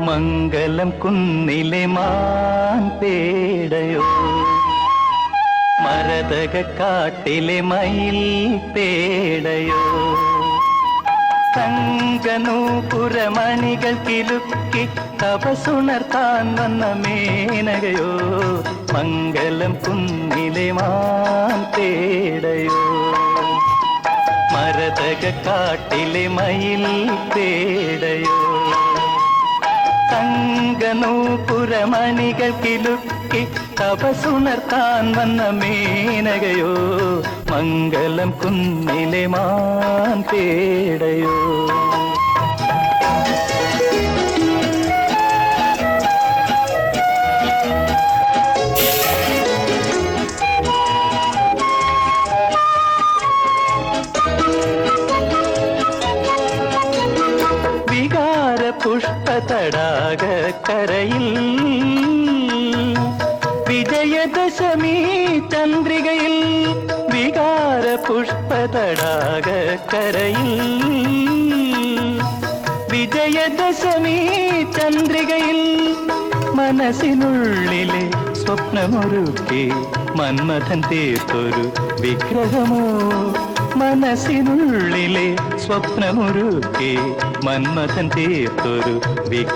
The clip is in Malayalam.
മംഗലം കുന്നിലെ മാൻപേടയോ, മരതകാട്ടിലെ മയിൽ പേടയോ, തങ്കനൂപുരമണികൾ കിലുക്കി തപസുണർത്താൻ വന്ന മേനകയോ, മംഗലം കുന്നിലെ മാൻപേടയോ, മരതകാട്ടിലെ മയിൽ പേടയോ, തങ്കനൂപുരമണികൾ കിലുക്കി തപസുണർത്താൻ വന്ന മേനകയോ, മംഗലം കുന്നിലെ മാൻപേടയോ. പുഷ്പതടാകക്കരയിൽ വിജയദശമി ചന്ദ്രികയിൽ, വികാര പുഷ്പതടാകക്കരയിൽ വിജയദശമി ചന്ദ്രികയിൽ, മനസ്സിനുള്ളിലെ സ്വപ്നമൊരുക്കി മന്മഥൻ തീർത്തൊരു വിഗ്രഹമോ, മനസ്സിനുള്ളിലെ സ്വപ്നമൊരുക്കി മന്മഥൻ തീർത്തൊരു വിഗ്രഹം.